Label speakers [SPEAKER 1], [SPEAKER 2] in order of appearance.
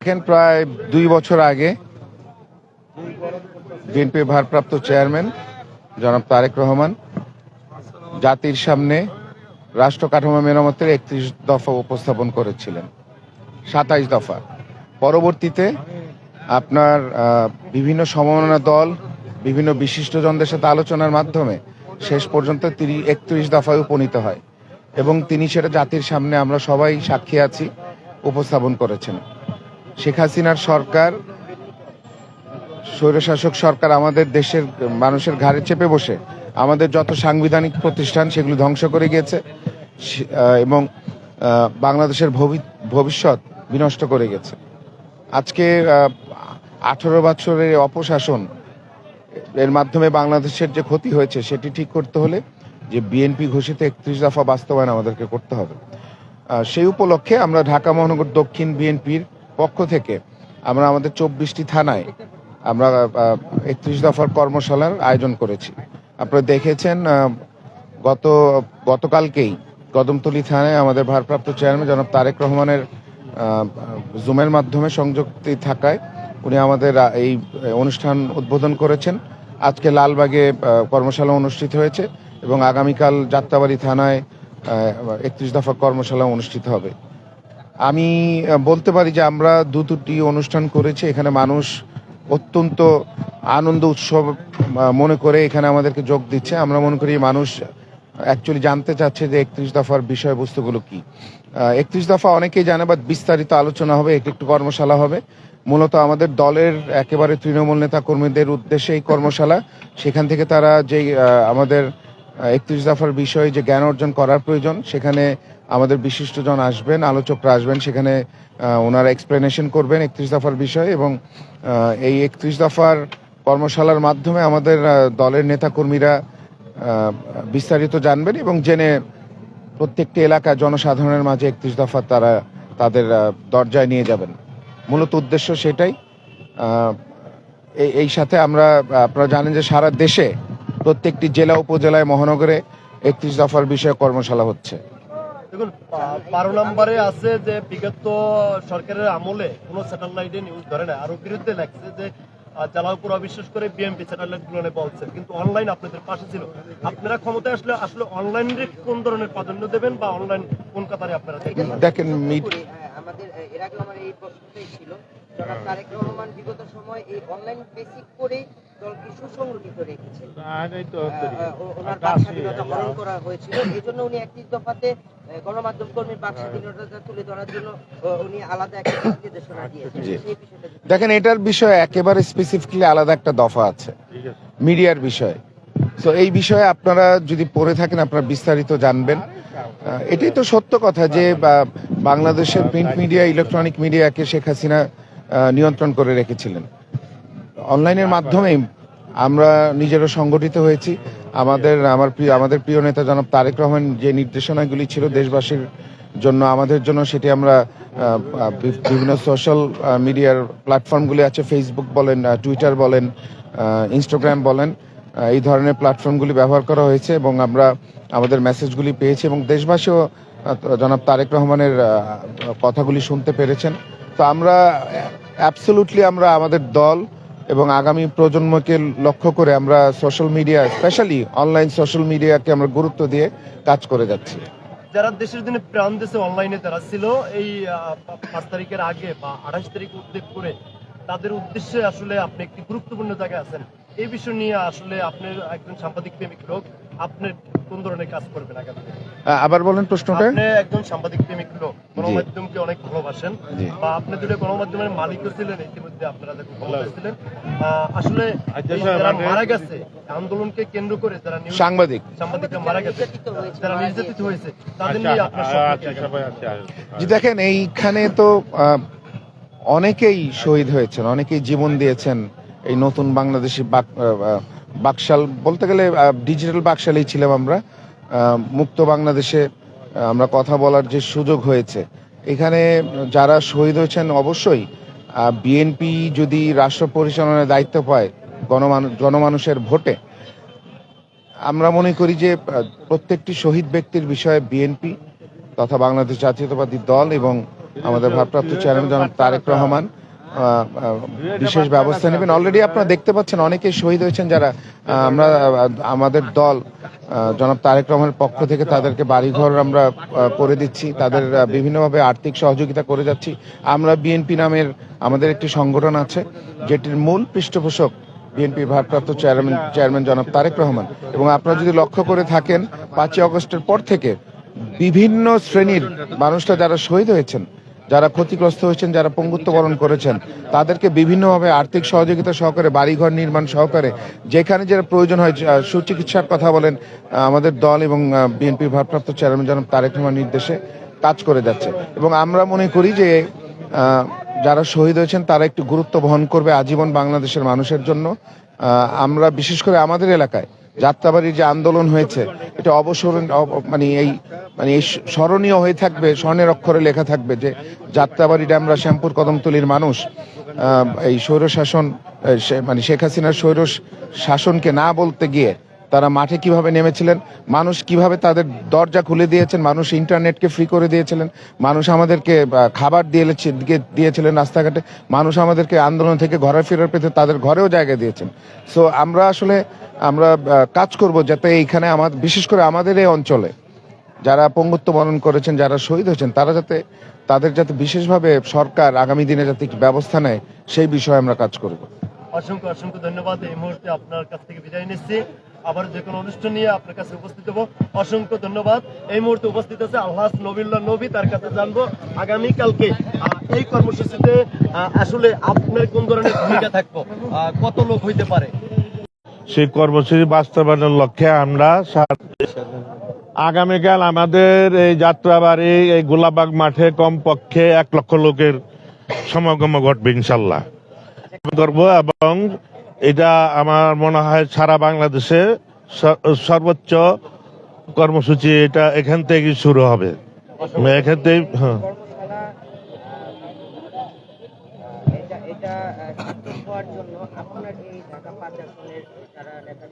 [SPEAKER 1] দেখেন, প্রায় 2 বছর আগে বিএনপির ভারপ্রাপ্ত চেয়ারম্যান জনাব তারেক রহমান জাতির সামনে রাষ্ট্র কাঠামো মেরামতের 31 দফা উপস্থাপন করেছিলেন, 27 দফা। পরবর্তীতে আপনার বিভিন্ন সমমনা দল, বিভিন্ন বিশিষ্টজনদের সাথে আলোচনার মাধ্যমে শেষ পর্যন্ত 31 দফায় উপনীত হয় এবং তিনি সেটা জাতির সামনে, আমরা সবাই সাক্ষী আছি, উপস্থাপন করেছেন। শেখ হাসিনার সরকার, স্বৈরশাসক সরকার আমাদের দেশের মানুষের ঘাড়ে চেপে বসে আমাদের যত সাংবিধানিক প্রতিষ্ঠান সেগুলো ধ্বংস করে গিয়েছে এবং বাংলাদেশের ভবিষ্যৎ বিনষ্ট করে গেছে। আজকে 18 বছরের অপশাসন এর মাধ্যমে বাংলাদেশের যে ক্ষতি হয়েছে সেটি ঠিক করতে হলে যে বিএনপি ঘোষিত 31 দফা বাস্তবায়ন আমাদেরকে করতে হবে। সেই উপলক্ষে আমরা ঢাকা মহানগর দক্ষিণ বিএনপির পক্ষ থেকে আমরা আমাদের 24টি থানায় আমরা 31 দফার কর্মশালার আয়োজন করেছি। আপনারা দেখেছেন, গতকালকেই কদমতলী থানায় আমাদের ভারপ্রাপ্ত চেয়ারম্যান জনাব তারেক রহমানের জুমের মাধ্যমে সংযুক্তি থাকায় উনি আমাদের এই অনুষ্ঠান উদ্বোধন করেছেন। আজকে লালবাগে কর্মশালা অনুষ্ঠিত হয়েছে এবং আগামীকাল যাত্রাবাড়ি থানায় 31 দফা কর্মশালা অনুষ্ঠিত হবে। আমি বলতে পারি যে আমরা দুটি অনুষ্ঠান করেছি, এখানে মানুষ অত্যন্ত আনন্দ উৎসব মনে করে এখানে আমাদেরকে যোগ দিচ্ছে। আমরা মনে করি মানুষ অ্যাকচুয়ালি জানতে চাচ্ছে যে 31 দফার বিষয়বস্তুগুলো কি। 31 দফা অনেকেই জানে, বাট বিস্তারিত আলোচনা হবে, একটু কর্মশালা হবে। মূলত আমাদের দলের একেবারে তৃণমূল নেতা কর্মীদের উদ্দেশ্যে এই কর্মশালা। সেখান থেকে তারা যে আমাদের 31 দফার বিষয়ে যে জ্ঞান অর্জন করার প্রয়োজন, সেখানে আমাদের বিশিষ্টজন আসবেন, আলোচকরা আসবেন, সেখানে ওনারা এক্সপ্লেনেশন করবেন 31 দফার বিষয়ে এবং এই 31 দফার কর্মশালার মাধ্যমে আমাদের দলের নেতাকর্মীরা বিস্তারিত জানবেন এবং জেনে প্রত্যেকটি এলাকা জনসাধারণের মাঝে 31 দফা তারা তাদের দরজায় নিয়ে যাবেন। মূলত উদ্দেশ্য সেটাই। এই সাথে আপনারা জানেন যে সারা দেশে প্রত্যেকটি জেলা, উপজেলায়, মহানগরে 31 দফার বিষয়ে কর্মশালা হচ্ছে।
[SPEAKER 2] দেখুন, 12 নম্বরে আছে যে বিগত সরকারের আমলে কোনো স্যাটেলাইটে নিউজ ধরে না, আরো বিরুদ্ধে লাগছে যে জ্বালাওপুর অবিশ্বাস করে বিএমপি স্যাটেলাইট গুলো বলছে, কিন্তু অনলাইন আপনাদের পাশে ছিল। আপনারা ক্ষমতায় আসলে অনলাইনে কোন ধরনের প্রাধান্য দেবেন বা অনলাইন কোন কাতারে আপনারা
[SPEAKER 1] দেখেন?
[SPEAKER 3] আমাদের এর আগে আমার এই প্রশ্নটাই ছিল, জনাব তারেক রহমান বিগত সময় এই অনলাইন বেসিক করে দলকে সুসংগঠিত রেখেছেন। ওনার বাক স্বাধীনতা হরণ করা হয়েছিল, এই জন্য উনি 31 দফাতে গণমাধ্যম কর্মীর বাক স্বাধীনতা তুলে ধরার জন্য উনি আলাদা একটা নির্দেশনা দিয়েছেন।
[SPEAKER 1] দেখেন, এটার বিষয়ে একেবারে স্পেসিফিকলি আলাদা একটা দফা আছে মিডিয়ার বিষয়ে। তো এই বিষয়ে আপনারা যদি পড়ে থাকেন আপনারা বিস্তারিত জানবেন। এটাই তো সত্য কথা যে বাংলাদেশের প্রিন্ট মিডিয়া, ইলেকট্রনিক মিডিয়াকে শেখ হাসিনা নিয়ন্ত্রণ করে রেখেছিলেন। অনলাইনের মাধ্যমে আমরা নিজেরা সংগঠিত হয়েছি। আমাদের প্রিয় নেতা জনাব তারেক রহমান যে নির্দেশনাগুলি ছিল দেশবাসীর জন্য, আমাদের জন্য, সেটি আমরা বিভিন্ন সোশ্যাল মিডিয়ার প্ল্যাটফর্মগুলি আছে, ফেসবুক বলেন, টুইটার বলেন, ইনস্টাগ্রাম বলেন, এই ধরনের প্ল্যাটফর্মগুলি ব্যবহার করা হয়েছে এবং আমরা আমাদের মেসেজগুলি পেয়েছি এবং দেশবাসীও জনাব তারেক রহমানের কথাগুলি শুনতে পেরেছেন। তো আমরা অ্যাবসলিউটলি আমরা আমাদের দল এবং আগামী প্রজন্মকে লক্ষ্য করে আমরা social media, specially online social মিডিয়াকে আমরা গুরুত্ব দিয়ে কাজ করে যাচ্ছি।
[SPEAKER 2] যারা দেশের জন্য প্রাণ দেশে অনলাইনে যারা ছিল এই 5 তারিখের আগে বা 28 তারিখ উদ্যোগ করে, তাদের উদ্দেশ্যে আসলে আপনি একটি গুরুত্বপূর্ণ জায়গায় আছেন। এই বিষয় নিয়ে আসলে আপনি একজন সাংবাদিক প্রেমিক লোক, আপনি কোন ধরনের কাজ করবেন আগামী?
[SPEAKER 1] আবার বলেন প্রশ্নটা।
[SPEAKER 2] আপনি একজন সাংবাদিক প্রেমিক লোক, গণমাধ্যমকে অনেক ভালোবাসেন বা আপনি দুটো গণমাধ্যমের মালিকও ছিলেন, ইতিমধ্যে আপনারা যখন ছিলেন। আসলে যারা মারা গেছে আন্দোলনকে কেন্দ্র করে, যারা সাংবাদিকরা মারা গেছে, যারা নির্যাতিত হয়েছে, তাদের নিয়ে আপনার
[SPEAKER 1] জি, দেখেন, এইখানে তো অনেকেই শহীদ হয়েছেন, অনেকেই জীবন দিয়েছেন। এই নতুন বাংলাদেশি বাকশাল বলতে গেলে ডিজিটাল বাকশালেই ছিলাম আমরা। মুক্ত বাংলাদেশে আমরা কথা বলার যে সুযোগ হয়েছে, এখানে যারা শহীদ হয়েছেন, অবশ্যই বিএনপি যদি রাষ্ট্র পরিচালনার দায়িত্ব পায় জনমানুষের ভোটে, আমরা মনে করি যে প্রত্যেকটি শহীদ ব্যক্তির বিষয়ে বিএনপি তথা বাংলাদেশ জাতীয়তাবাদী দল এবং আমাদের ভারপ্রাপ্ত চেয়ারম্যান জনাব তারেক রহমান বিশেষ ব্যবস্থা নেবেন। অলরেডি আপনারা দেখতে পাচ্ছেন অনেকেই শহীদ হয়েছেন, যারা আমরা আমাদের দল জনাব তারেক রহমানের পক্ষ থেকে তাদেরকে বাড়িঘর আমরা করে দিচ্ছি, তাদের বিভিন্নভাবে আর্থিক সহযোগিতা করে যাচ্ছি। আমরা বিএনপি নামের আমাদের একটি সংগঠন আছে, যেটির মূল পৃষ্ঠপোষক বিএনপির ভারপ্রাপ্ত চেয়ারম্যান জনাব তারেক রহমান। এবং আপনারা যদি লক্ষ্য করে থাকেন, 5ই আগস্টের পর থেকে বিভিন্ন শ্রেণীর মানুষরা যারা শহীদ হয়েছেন, যারা ক্ষতিগ্রস্ত হয়েছেন, যারা পঙ্গুত্ব বরণ করেছেন, তাদেরকে বিভিন্নভাবে আর্থিক সহযোগিতা সহকারে, বাড়িঘর নির্মাণ সহকারে, যেখানে যেটা প্রয়োজন হয়, সুচিকিৎসার কথা বলেন, আমাদের দল এবং বিএনপির ভারপ্রাপ্ত চেয়ারম্যান জনাব তারেক রহমান নির্দেশে কাজ করে যাচ্ছে। এবং আমরা মনে করি যে যারা শহীদ হয়েছেন তারা একটু গুরুত্ব বহন করবে আজীবন বাংলাদেশের মানুষের জন্য। আমরা বিশেষ করে আমাদের এলাকায় যাত্রাবাড়ির যে আন্দোলন হয়েছে, এটা মানে এই স্মরণীয় হয়ে থাকবে, স্বর্ণের অক্ষরে লেখা থাকবে যে যাত্রাবাড়ি ড্যামরা শ্যামপুর কদমতলীর মানুষ এই স্বৈরশাসন, মানে শেখ হাসিনার স্বৈর শাসনকে না বলতে গিয়ে তারা মাঠে কিভাবে নেমেছিলেন, মানুষ কিভাবে তাদের দরজা খুলে দিয়েছেন, মানুষ ইন্টারনেটকে ফ্রি করে দিয়েছিলেন, মানুষ আমাদেরকে খাবার দিয়েছিলেন রাস্তাঘাটে, মানুষ আমাদেরকে আন্দোলন থেকে ঘরে ফেরার পেতে তাদের ঘরেও জায়গা দিয়েছেন। সো আমরা কাজ করব যাতে এইখানে বিশেষ করে আমাদের এই অঞ্চলে যারা পঙ্গুত্ব বরণ করেছেন, যারা শহীদ হয়েছেন, তাদের যাতে বিশেষভাবে সরকার আগামী দিনে যাতে ব্যবস্থা নেয়, সেই বিষয়ে আমরা কাজ করব।
[SPEAKER 2] অসংখ্য অসংখ্য ধন্যবাদ। এই মুহূর্তে আপনার কাছ থেকে বিদায় নিচ্ছি, আবার যে কোনো অনুষ্ঠান নিয়ে আপনার কাছে উপস্থিত হবো। অসংখ্য ধন্যবাদ। এই মুহূর্তে উপস্থিত আছে আলহাজ নবিউল্লাহ নবী, তার কাছে জানবো আগামীকালকে এই কর্মসূচিতে আসলে আপনার কোন ধরনের ভূমিকা থাকবো, কত লোক হইতে পারে?
[SPEAKER 4] সেই কর্মসূচি বাস্তবায়নের লক্ষ্যে আমরা আগামীকাল আমাদের এই যাত্রাবাড়ি এই গোলাবাগ মাঠে কমপক্ষে 1 লক্ষ লোকের সমাগম ঘটবে ইনশাল্লাহ করব। এবং এটা আমার মনে হয় সারা বাংলাদেশে সর্বোচ্চ কর্মসূচি এটা এখান থেকে শুরু হবে। এখান থেকে
[SPEAKER 3] এটা হওয়ার জন্য আপনার এই ঢাকা 5 আসনের যারা নেতা